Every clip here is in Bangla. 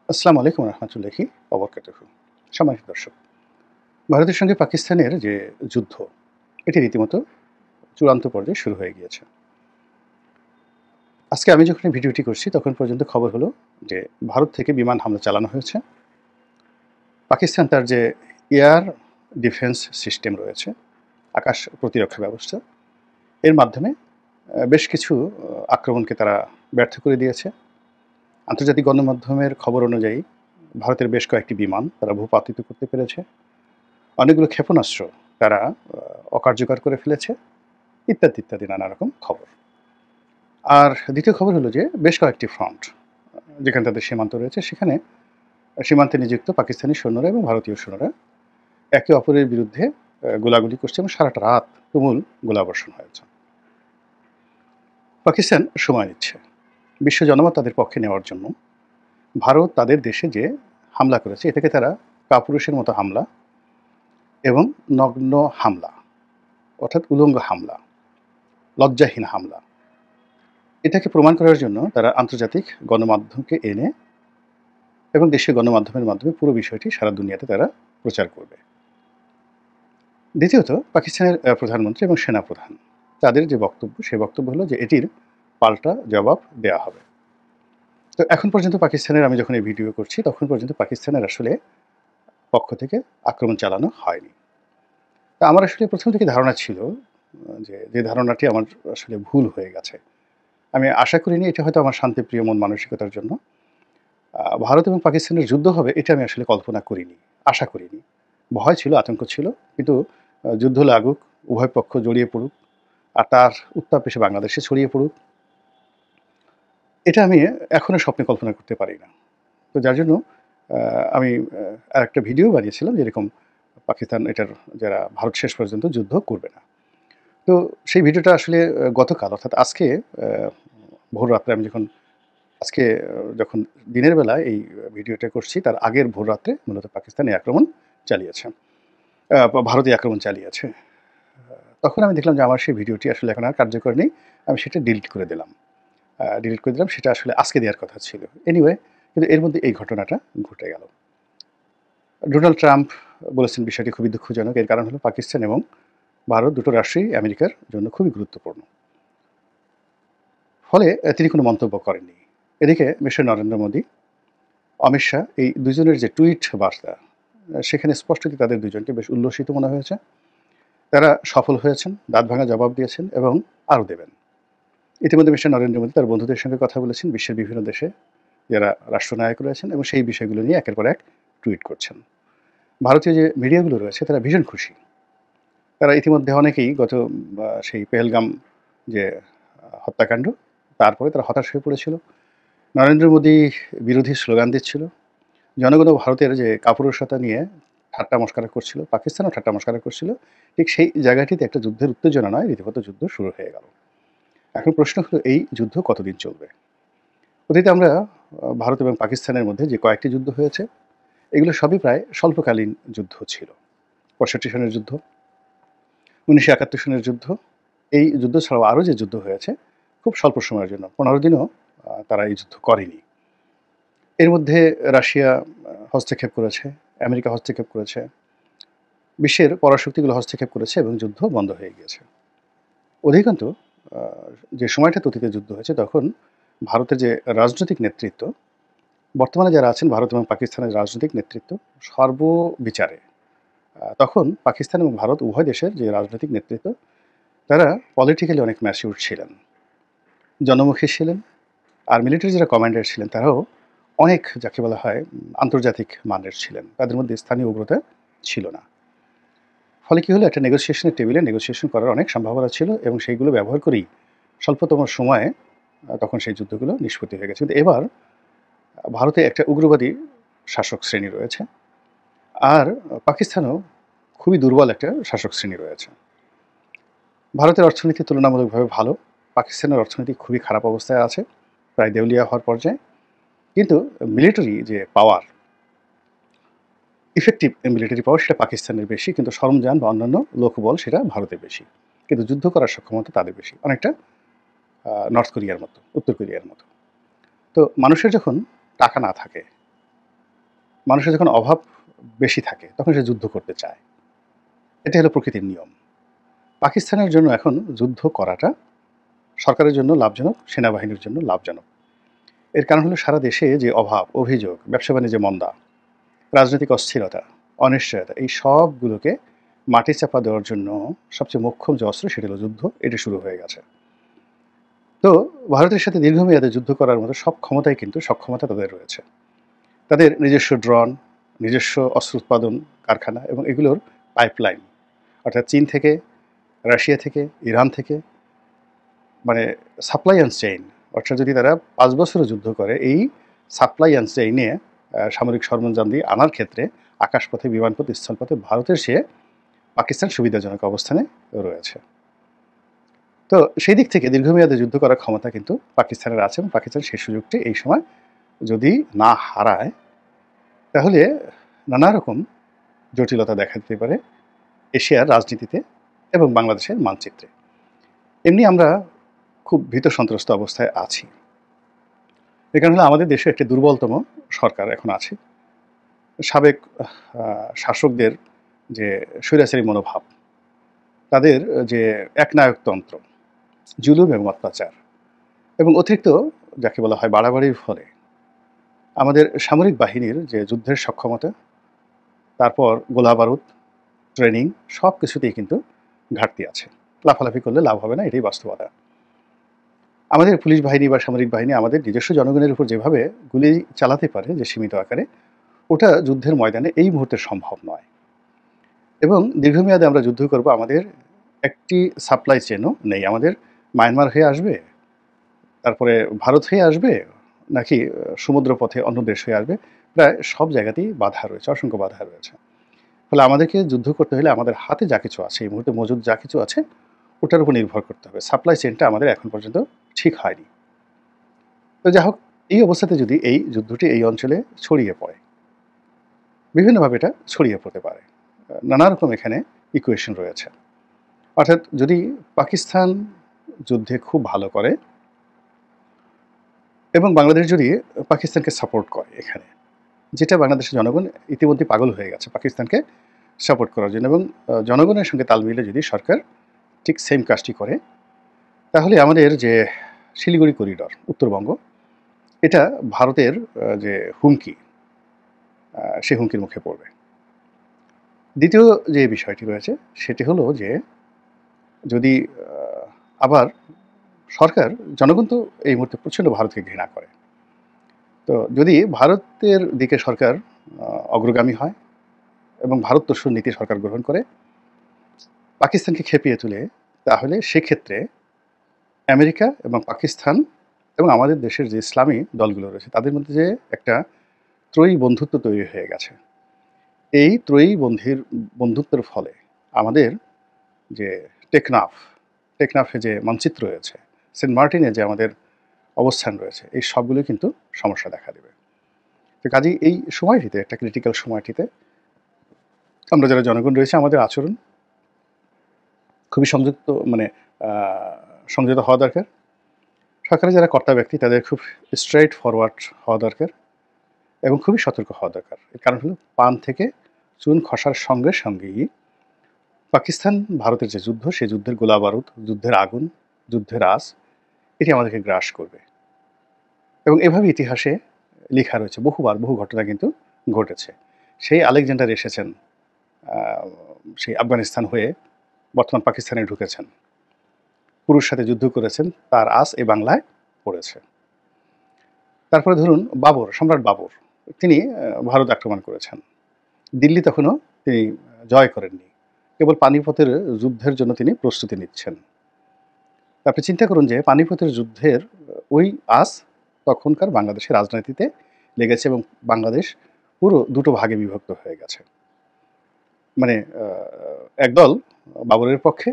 আসসালামু আলাইকুম রহমতুল্লাহি ওবরকাতুহু। সম্মানিত দর্শক, ভারতের সঙ্গে পাকিস্তানের যে যুদ্ধ, এটি রীতিমতো চূড়ান্ত পর্যায়ে শুরু হয়ে গিয়েছে। আজকে আমি যখন এই ভিডিওটি করছি তখন পর্যন্ত খবর হলো যে ভারত থেকে বিমান হামলা চালানো হয়েছে। পাকিস্তান তার যে এয়ার ডিফেন্স সিস্টেম রয়েছে, আকাশ প্রতিরক্ষা ব্যবস্থা, এর মাধ্যমে বেশ কিছু আক্রমণকে তারা ব্যর্থ করে দিয়েছে। আন্তর্জাতিক গণমাধ্যমের খবর অনুযায়ী ভারতের বেশ কয়েকটি বিমান তারা ভূপাতিত করতে পেরেছে। অনেকগুলো ক্ষেপণাস্ত্র তারা অকার্যকর করে ফেলেছে, ইত্যাদি ইত্যাদি নানা রকম খবর। আর দ্বিতীয় খবর হলো যে বেশ কয়েকটি ফ্রন্ট যেখানে তাদের সীমান্ত রয়েছে, সেখানে সীমান্তে নিযুক্ত পাকিস্তানি সৈন্যরা এবং ভারতীয় সৈন্যরা একে অপরের বিরুদ্ধে গোলাগুলি করছে এবং সারাটা রাত তুমুল গোলাবর্ষণ হয়েছে। পাকিস্তান সময় নিচ্ছে বিশ্ব জনমত তাদের পক্ষে নেওয়ার জন্য। ভারত তাদের দেশে যে হামলা করেছে, এ থেকে তারা কাপুরুষের মতো হামলা এবং নগ্ন হামলা, অর্থাৎ উলঙ্গ হামলা, লজ্জাহীন হামলা, এটাকে প্রমাণ করার জন্য তারা আন্তর্জাতিক গণমাধ্যমকে এনে এবং দেশীয় গণমাধ্যমের মাধ্যমে পুরো বিষয়টি সারা দুনিয়াতে তারা প্রচার করবে। দ্বিতীয়ত, পাকিস্তানের প্রধানমন্ত্রী এবং সেনাপ্রধান তাদের যে বক্তব্য, সেই বক্তব্য হলো যে এটির পাল্টা জবাব দেয়া হবে। তো এখন পর্যন্ত পাকিস্তানের, আমি যখন এই ভিডিও করছি তখন পর্যন্ত পাকিস্তানের আসলে পক্ষ থেকে আক্রমণ চালানো হয়নি। তা আমার আসলে প্রথম থেকে ধারণা ছিল যে ধারণাটি আমার আসলে ভুল হয়ে গেছে। আমি আশা করিনি এটা হয়তো আমার শান্তিপ্রিয় মন মানসিকতার জন্য ভারত এবং পাকিস্তানের যুদ্ধ হবে, এটা আমি আসলে কল্পনা করিনি, আশা করিনি। ভয় ছিল, আতঙ্ক ছিল, কিন্তু যুদ্ধ লাগুক, উভয় পক্ষ জড়িয়ে পড়ুক, আর তার উত্তাপ এসে বাংলাদেশে ছড়িয়ে পড়ুক, এটা আমি এখনো স্বপ্নে কল্পনা করতে পারি না। তো যার জন্য আমি আরেকটা ভিডিও বানিয়েছিলাম যেরকম পাকিস্তান এটার যারা ভারত শেষ পর্যন্ত যুদ্ধ করবে না। তো সেই ভিডিওটা আসলে গতকাল, অর্থাৎ আজকে ভোর রাত্রে আমি যখন আজকে যখন দিনের বেলা এই ভিডিওটা করছি, তার আগের ভোর রাত্রে মূলত পাকিস্তান এই আক্রমণ চালিয়েছে, ভারত এই আক্রমণ চালিয়েছে। তখন আমি দেখলাম যে আমার সেই ভিডিওটি আসলে এখন আর কার্যকর নেই। আমি সেটা ডিলিট করে দিলাম। সেটা আসলে আজকে দেওয়ার কথা ছিল। এনিওয়ে, কিন্তু এর মধ্যে এই ঘটনাটা ঘটে গেল। ডোনাল্ড ট্রাম্প বলেছেন বিষয়টি খুবই দুঃখজনক। এর কারণ হলো পাকিস্তান এবং ভারত দুটো রাষ্ট্রই আমেরিকার জন্য খুবই গুরুত্বপূর্ণ। ফলে তিনি কোনো মন্তব্য করেননি। এদিকে মিস্টার নরেন্দ্র মোদী, অমিত শাহ, এই দুজনের যে টুইট বার্তা, সেখানে স্পষ্টতই তাদের দুজনকে বেশ উল্লসিত মনে হয়েছে। তারা সফল হয়েছেন, দাঁতভাঙা জবাব দিয়েছেন এবং আরও দেবেন। ইতিমধ্যে মিস্টার নরেন্দ্র মোদী তার বন্ধুদের সঙ্গে কথা বলেছেন বিশ্বের বিভিন্ন দেশে যারা রাষ্ট্রনায়ক রয়েছেন, এবং সেই বিষয়গুলো নিয়ে একের পর এক টুইট করছেন। ভারতীয় যে মিডিয়াগুলো রয়েছে তারা ভীষণ খুশি। তারা ইতিমধ্যে অনেকেই গত সেই পেহেলগাম যে হত্যাকাণ্ড, তারপরে তারা হতাশ হয়ে পড়েছিল। নরেন্দ্র মোদী বিরোধী স্লোগান দিচ্ছিল। জনগণ ভারতের যে কাপুরুষতা নিয়ে ঠাট্টা মশকরা করছিল, পাকিস্তানও ঠাট্টা মশকরা করছিল। ঠিক সেই জায়গাটিতে একটা যুদ্ধের উত্তেজনা নয়, রীতিমতো যুদ্ধ শুরু হয়ে গেল। এখন প্রশ্ন হলো এই যুদ্ধ কতদিন চলবে? অতীতে আমরা ভারত এবং পাকিস্তানের মধ্যে যে কয়েকটি যুদ্ধ হয়েছে, এগুলো সবই প্রায় স্বল্পকালীন যুদ্ধ ছিল। 65 সনের যুদ্ধ, 1971 সনের যুদ্ধ, এই যুদ্ধ ছাড়াও আরও যে যুদ্ধ হয়েছে খুব স্বল্প সময়ের জন্য, 15 দিনও তারা এই যুদ্ধ করেনি। এর মধ্যে রাশিয়া হস্তক্ষেপ করেছে, আমেরিকা হস্তক্ষেপ করেছে, বিশ্বের পরাশক্তিগুলো হস্তক্ষেপ করেছে এবং যুদ্ধ বন্ধ হয়ে গিয়েছে। অধিকন্তু যে সময়টা অতীতে যুদ্ধ হয়েছে তখন ভারতের যে রাজনৈতিক নেতৃত্ব, বর্তমানে যারা আছেন ভারত এবং পাকিস্তানের রাজনৈতিক নেতৃত্ব সর্ববিচারে, তখন পাকিস্তান এবং ভারত উভয় দেশের যে রাজনৈতিক নেতৃত্ব, তারা পলিটিক্যালি অনেক ম্যাচিউর ছিলেন, জনমুখী ছিলেন। আর মিলিটারি যারা কমান্ডার ছিলেন তারাও অনেক, যাকে বলা হয়, আন্তর্জাতিক মানের ছিলেন। তাদের মধ্যে স্থানীয় উগ্রতা ছিল না। ফলে কী হলো, একটা নেগোসিয়েশনের টেবিলে নেগোসিয়েশন করার অনেক সম্ভাবনা ছিল এবং সেইগুলো ব্যবহার করেই স্বল্পতম সময়ে তখন সেই যুদ্ধগুলো নিষ্পত্তি হয়ে গেছে। কিন্তু এবার ভারতে একটা উগ্রবাদী শাসক শ্রেণী রয়েছে, আর পাকিস্তানেও খুবই দুর্বল একটা শাসক শ্রেণী রয়েছে। ভারতের অর্থনীতি তুলনামূলকভাবে ভালো, পাকিস্তানের অর্থনীতি খুবই খারাপ অবস্থায় আছে, প্রায় দেউলিয়া হওয়ার পর্যায়ে। কিন্তু মিলিটারি যে পাওয়ার, ইফেক্টিভ মিলিটারি পাওয়ার, সেটা পাকিস্তানের বেশি, কিন্তু সরঞ্জাম বা অন্যান্য লোকবল সেটা ভারতের বেশি। কিন্তু যুদ্ধ করার সক্ষমতা তাদের বেশি, অনেকটা নর্থ কোরিয়ার মতো, উত্তর কোরিয়ার মতো। তো মানুষের যখন টাকা না থাকে, মানুষের যখন অভাব বেশি থাকে তখন সে যুদ্ধ করতে চায়। এটা হলো প্রকৃতির নিয়ম। পাকিস্তানের জন্য এখন যুদ্ধ করাটা সরকারের জন্য লাভজনক, সেনাবাহিনীর জন্য লাভজনক। এর কারণ হলো সারা দেশে যে অভাব, অভিযোগ, ব্যবসা-বাণিজ্যে মন্দা, রাজনৈতিক অস্থিরতা, অনিশ্চয়তা এই সবগুলোকে মাটি চাপা দেওয়ার জন্য সবচেয়ে মোক্ষম যে অস্ত্র সেটা হলো যুদ্ধ। এটা শুরু হয়ে গেছে। তো ভারতের সাথে দীর্ঘমেয়াদে যুদ্ধ করার মতো সব ক্ষমতাই কিন্তু সক্ষমতা তাদের রয়েছে। তাদের নিজস্ব ড্রোন, নিজস্ব অস্ত্র উৎপাদন কারখানা এবং এগুলোর পাইপলাইন, অর্থাৎ চীন থেকে, রাশিয়া থেকে, ইরান থেকে, মানে সাপ্লাই অ্যান্ড চেইন, অর্থাৎ যদি তারা ৫ বছরও যুদ্ধ করে এই সাপ্লাই অ্যান্ড চেইনে সামরিক সরঞ্জাম দিয়ে আনার ক্ষেত্রে আকাশপথে, বিমানপথে, স্থলপথে ভারতের চেয়ে পাকিস্তান সুবিধাজনক অবস্থানে রয়েছে। তো সেই দিক থেকে দীর্ঘমেয়াদে যুদ্ধ করার ক্ষমতা কিন্তু পাকিস্তানের আছে এবং পাকিস্তান সেই সুযোগটি এই সময় যদি না হারায় তাহলে নানা রকম জটিলতা দেখা দিতে পারে এশিয়ার রাজনীতিতে এবং বাংলাদেশের মানচিত্রে। এমনি আমরা খুব ভীত সন্ত্রস্ত অবস্থায় আছি। এ কারণে আমাদের দেশে একটি দুর্বলতম সরকার এখন আছে। সাবেক শাসকদের যে স্বৈরাচারী মনোভাব, তাদের যে একনায়কতন্ত্র, জুলুম এবং অত্যাচার এবং অতিরিক্ত যাকে বলা হয় বাড়াবাড়ির ফলে আমাদের সামরিক বাহিনীর যে যুদ্ধের সক্ষমতা, তারপর গোলাবারুদ, ট্রেনিং সব কিছুতেই কিন্তু ঘাটতি আছে। লাফালাফি করলে লাভ হবে না, এটাই বাস্তবতা। আমাদের পুলিশ বাহিনী বা সামরিক বাহিনী আমাদের নিজস্ব জনগণের উপর যেভাবে গুলি চালাতে পারে যে সীমিত আকারে, ওটা যুদ্ধের ময়দানে এই মুহূর্তে সম্ভব নয়। এবং দীর্ঘমেয়াদে আমরা যুদ্ধ করব, আমাদের একটি সাপ্লাই চেনও নেই। আমাদের মায়ানমার হয়ে আসবে, তারপরে ভারত হয়ে আসবে, নাকি সমুদ্রপথে অন্য দেশ হয়ে আসবে। প্রায় সব জায়গাতেই বাধা রয়েছে, অসংখ্য বাধা রয়েছে। ফলে আমাদেরকে যুদ্ধ করতে হলে আমাদের হাতে যা কিছু আছে, এই মুহূর্তে মজুদ যা কিছু আছে, ওটার উপর নির্ভর করতে হবে। সাপ্লাই চেনটা আমাদের এখন পর্যন্ত ঠিক হয়নি। তো যাই হোক, এই অবস্থাতে যদি এই যুদ্ধটি এই অঞ্চলে ছড়িয়ে পড়ে, বিভিন্নভাবে এটা ছড়িয়ে পড়তে পারে। নানা রকম এখানে ইকুয়েশন রয়েছে। অর্থাৎ যদি পাকিস্তান যুদ্ধে খুব ভালো করে এবং বাংলাদেশ যদি পাকিস্তানকে সাপোর্ট করে এখানে, যেটা বাংলাদেশের জনগণ ইতিমধ্যে পাগল হয়ে গেছে পাকিস্তানকে সাপোর্ট করার জন্য, এবং জনগণের সঙ্গে তাল মিলে যদি সরকার ঠিক সেম কাজটি করে, তাহলে আমাদের যে শিলিগুড়ি করিডর, উত্তরবঙ্গ, এটা ভারতের যে হুমকি, সেই হুমকির মুখে পড়বে। দ্বিতীয় যে বিষয়টি রয়েছে সেটি হলো যে যদি আবার সরকার, জনগণ তো এই মুহূর্তে প্রচণ্ড ভারতকে ঘৃণা করে। তো যদি ভারতের দিকে সরকার অগ্রগামী হয় এবং ভারতদর্শী নীতি সরকার গ্রহণ করে পাকিস্তানকে খেপিয়ে তুলে, তাহলে সেক্ষেত্রে আমেরিকা এবং পাকিস্তান এবং আমাদের দেশের যে ইসলামী দলগুলো রয়েছে তাদের মধ্যে যে একটা ত্রয়ী বন্ধুত্ব তৈরি হয়ে গেছে, এই ত্রয়ী বন্ধুত্বের ফলে আমাদের যে টেকনাফে যে মানচিত্র রয়েছে, সেন্ট মার্টিনে যে আমাদের অবস্থান রয়েছে, এই সবগুলো কিন্তু সমস্যা দেখা দেবে। তো কাজেই এই সময়টিতে, একটা ক্রিটিক্যাল সময়টিতে আমরা যারা জনগণ রয়েছে আমাদের আচরণ খুবই সংযত হওয়া দরকার। সরকারের যারা কর্তা ব্যক্তি তাদের খুব স্ট্রেইট ফরওয়ার্ড হওয়া দরকার এবং খুবই সতর্ক হওয়া দরকার। এর কারণ হলো পান থেকে চুন খসার সঙ্গে সঙ্গেই পাকিস্তান ভারতের যে যুদ্ধ, সেই যুদ্ধের গোলাবারুদ, যুদ্ধের আগুন, যুদ্ধের আঁচ, এটি আমাদেরকে গ্রাস করবে। এবং এভাবে ইতিহাসে লেখা রয়েছে, বহু ঘটনা কিন্তু ঘটেছে। সেই আলেকজান্ডার এসেছেন সেই আফগানিস্তান হয়ে, বর্তমান পাকিস্তানে ঢুকেছেন, পুরুষ সাথে যুদ্ধ করেছেন, তার আঁচ এই বাংলায় পড়েছে। তারপরে ধরুন সম্রাট বাবর, তিনি ভারত আক্রমণ করেছেন। দিল্লি তখনও তিনি জয় করেননি, কেবল পানিপথের যুদ্ধের জন্য তিনি প্রস্তুতি নিচ্ছেন। আপনি চিন্তা করুন যে পানিপথের যুদ্ধের ওই আঁচ তখনকার বাংলাদেশের রাজনীতিতে লেগেছে এবং বাংলাদেশ পুরো দুটো ভাগে বিভক্ত হয়ে গেছে। মানে একদল বাবরের পক্ষে,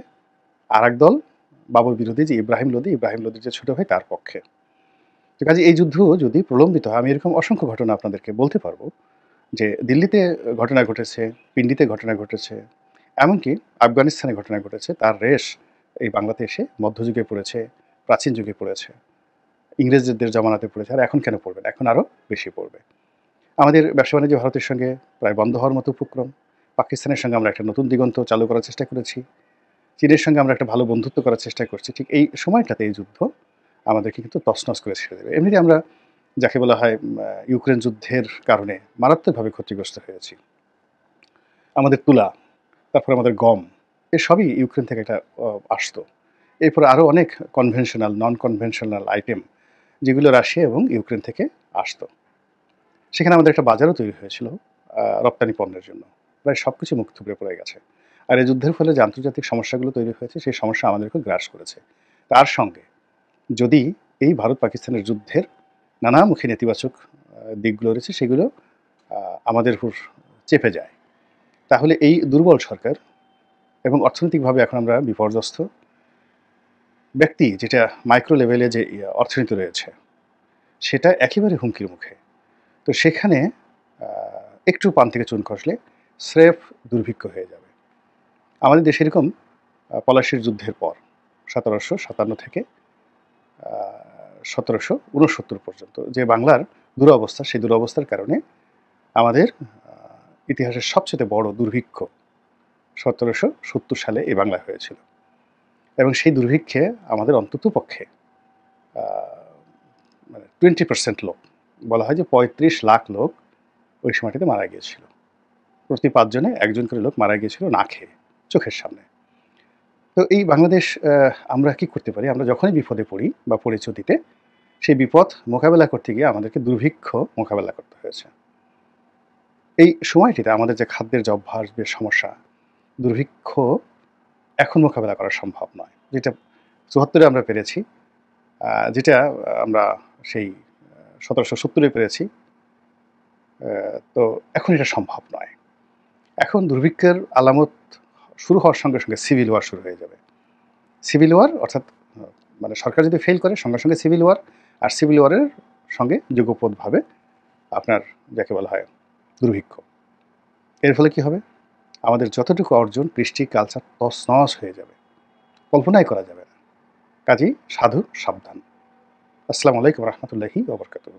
আর একদল বাবর বিরোধী যে ইব্রাহিম লোদির যে ছোট ভাই তার পক্ষে। তো কাজে এই যুদ্ধ যদি প্রলম্বিত হয়, আমি এরকম অসংখ্য ঘটনা আপনাদেরকে বলতে পারবো যে দিল্লিতে ঘটনা ঘটেছে, পিন্ডিতে ঘটনা ঘটেছে, এমনকি আফগানিস্তানে ঘটনা ঘটেছে। তার রেশ এই বাংলাতে এসে মধ্যযুগে পড়েছে, প্রাচীন যুগে পড়েছে, ইংরেজদের জমানাতে পড়েছে, আর এখন কেন পড়বে না, এখন আরও বেশি পড়বে। আমাদের ব্যবসা-বাণিজ্য ভারতের সঙ্গে প্রায় বন্ধ হওয়ার মতো উপক্রম। পাকিস্তানের সঙ্গে আমরা একটা নতুন দিগন্ত চালু করার চেষ্টা করেছি। চীনের সঙ্গে আমরা একটা ভালো বন্ধুত্ব করার চেষ্টা করছি। ঠিক এই সময়টাতে এই যুদ্ধ আমাদেরকে কিন্তু তছনছ করে ছেড়ে দেবে। এমনিতে আমরা যাকে বলা হয় ইউক্রেন যুদ্ধের কারণে মারাত্মকভাবে ক্ষতিগ্রস্ত হয়েছি। আমাদের তুলা, তারপরে আমাদের গম, এসবই ইউক্রেন থেকে একটা আসতো। এরপরে আরও অনেক কনভেনশনাল, নন কনভেনশনাল আইটেম যেগুলো রাশিয়া এবং ইউক্রেন থেকে আসতো। সেখানে আমাদের একটা বাজারও তৈরি হয়েছিল রপ্তানি পণ্যের জন্য। প্রায় সবকিছু মুখ থুবড়ে পড়ে গেছে। আর এই যুদ্ধের ফলে যে আন্তর্জাতিক সমস্যাগুলো তৈরি হয়েছে, সেই সমস্যা আমাদেরকেও গ্রাস করেছে। তার সঙ্গে যদি এই ভারত-পাকিস্তানের যুদ্ধের নানামুখী নেতিবাচক দিকগুলো রয়েছে, সেগুলো আমাদের উপর চেপে যায়, তাহলে এই দুর্বল সরকার এবং অর্থনৈতিকভাবে এখন আমরা বিপর্যস্ত ব্যক্তি, যেটা মাইক্রো লেভেলে যে অর্থনীতি রয়েছে, সেটা একেবারে হুমকির মুখে। তো সেখানে একটু পান থেকে চুন খসলে স্রেফ দুর্ভিক্ষ হয়ে যাবে। আমাদের দেশে এরকম পলাশির যুদ্ধের পর 1757 থেকে 1769 পর্যন্ত যে বাংলার দুরবস্থা, সেই দুরবস্থার কারণে আমাদের ইতিহাসের সবচেয়ে বড় দুর্ভিক্ষ 1770 সালে এই বাংলায় হয়েছিল। এবং সেই দুর্ভিক্ষে আমাদের অন্ততপক্ষে মানে 20% লোক, বলা হয় যে 35 লাখ লোক ওই সময়টাতে মারা গিয়েছিল। প্রতি 5 জনে 1 জন করে লোক মারা গিয়েছিল না খেয়ে, চোখের সামনে। তো এই বাংলাদেশ আমরা কি করতে পারি? আমরা যখনই বিপদে পড়ি বা পড়েছি অতীতে, সেই বিপদ মোকাবেলা করতে গিয়ে আমাদেরকে দুর্ভিক্ষ মোকাবেলা করতে হয়েছে। এই সময়টিতে আমাদের যে খাদ্যের যে অভ্যাস, যে সমস্যা, দুর্ভিক্ষ এখন মোকাবেলা করা সম্ভব নয়। যেটা ৭৪-এ আমরা পেরেছি, যেটা আমরা সেই ১৭৭০-এ পেরেছি, তো এখন এটা সম্ভব নয়। এখন দুর্ভিক্ষের আলামত শুরু হওয়ার সঙ্গে সঙ্গে সিভিল ওয়ার শুরু হয়ে যাবে। সিভিল ওয়ার অর্থাৎ মানে সরকার যদি ফেল করে, সঙ্গে সঙ্গে সিভিল ওয়ার, আর সিভিল ওয়ারের সঙ্গে যুগপৎভাবে আপনার যাকে বলা হয় দুর্ভিক্ষ। এর ফলে কি হবে? আমাদের যতটুকু অর্জন, কৃষ্টি, কালচার তছনছ হয়ে যাবে, কল্পনাই করা যাবে না। কাজেই সাধু সাবধান। আসসালামু আলাইকুম রহমতুল্লাহি ওয়া বারাকাতুহু।